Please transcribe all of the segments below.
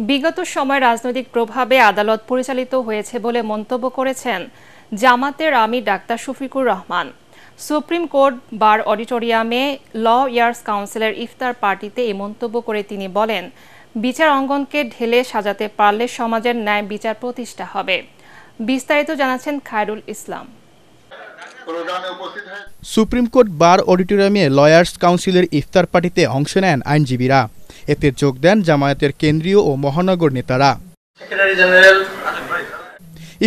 বিগত সময় রাজনৈতিক প্রভাবে আদালত পরিচালিত হয়েছে বলে মন্তব্য করেছেন জামাতের আমির doctor Shafiqur Rahman. Supreme court bar অডিটোরিয়ামে ল ইয়ার্স কাউন্সিলের ইফতার পার্টিতে এই মন্তব্য করে তিনি বলেন, বিচার অঙ্গনকে ঢেলে সাজাতে পারলে সমাজের ন্যায় বিচার প্রতিষ্ঠা হবে। বিস্তারিত জানাচ্ছেন Khairul Islam. Supreme court bar অডিটোরিয়ামে লয়ার্স কাউন্সিলের ইফতার পার্টিতে অংশ নেন আইনজীবীরা। এতে যোগ দেন জামায়াতের কেন্দ্রীয় ও মহানগর নেতারা।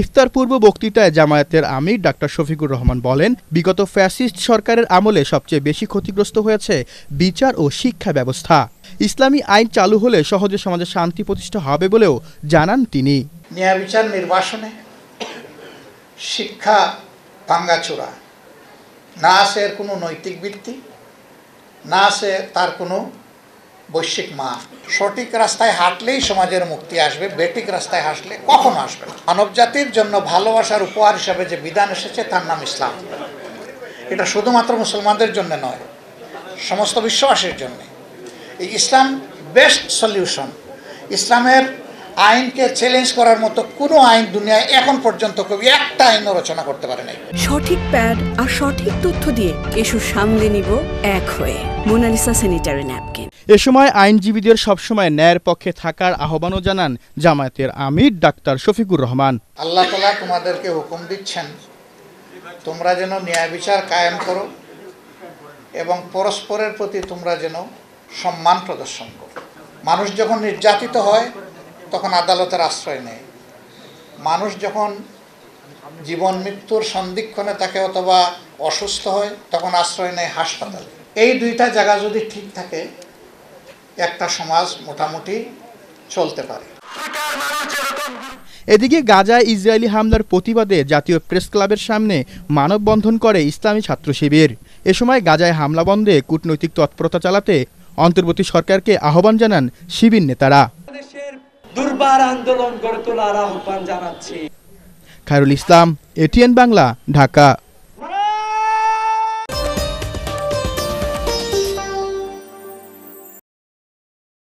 ইফতার পূর্ব বক্তৃতায় জামায়াতের আমির ডাক্তার শফিকুর রহমান বলেন, বিগত ফ্যাসিস্ট সরকারের আমলে সবচেয়ে বেশি ক্ষতিগ্রস্ত হয়েছে বিচার ও শিক্ষা ব্যবস্থা। ইসলামী আইন চালু হলে সহজে সমাজে শান্তি প্রতিষ্ঠা হবে বলেও জানান তিনি। ন্যায় বিচার নির্বাসনে শিক্ষা ভাঙ্গাচোরা, না আছে এর কোনো নৈতিক ভিত্তি, না আছে তার কোনো বৈশ্বিক মান। সঠিক রাস্তায় হাঁটলেই সমাজের মুক্তি আসবে, বেঠিক রাস্তায় হাঁটলে কখনো আসবে না। মানব জাতির জন্য ভালোবাসার উপহার হিসাবে যে বিধান এসেছে তার নাম ইসলাম। এটা শুধুমাত্র মুসলমানদের জন্য নয়, সমস্ত বিশ্ববাসীর জন্য এই ইসলাম বেস্ট সলিউশন। ইসলামের আইনকে চ্যালেঞ্জ করার মতো কোনো আইন দুনিয়ায় এখন পর্যন্ত কবি একটা আইন রচনা করতে পারে নাই। সঠিক প্যাড আর সঠিক তথ্য দিয়ে এসব সামলে নিব এক হয়ে। Mona Lisa sanitary napkin. এ সময় আইনজীবীদের সবসময় ন্যায়ের পক্ষে থাকার আহ্বানও জানান জামায়াতের আমির ডাক্তার শফিকুর রহমান। আল্লাহ তাআলা তোমাদেরকে হুকুম দিচ্ছেন, তোমরা যেন ন্যায় বিচার কায়েম করো এবং পরস্পরের প্রতি তোমরা যেন সম্মান প্রদর্শন করো। মানুষ যখন নির্যাতিত হয় তখন আদালতের আশ্রয় নেয়। মানুষ যখন জীবন মৃত্যুর সন্ধিক্ষণে থাকে অথবা অসুস্থ হয় তখন আশ্রয় নেয় হাসপাতালে। এই দুইটা জায়গা যদি ঠিক থাকে একটা সমাজ মোটামুটি চলতে পারে। এদিকে গাজায় ইসরায়েলি হামলার প্রতিবাদে জাতীয় প্রেস ক্লাবের সামনে মানববন্ধন করে ইসলামী ছাত্র শিবির। এ সময় গাজায় হামলা বন্ধে কূটনৈতিক তৎপরতা চালাতে অন্তর্বর্তী সরকারকে আহ্বান জানান শিবির নেতারা। দুর্বার আন্দোলন গড়ে তোলার আহ্বান জানাচ্ছি। খায়রুল ইসলাম, এটিএন বাংলা, ঢাকা।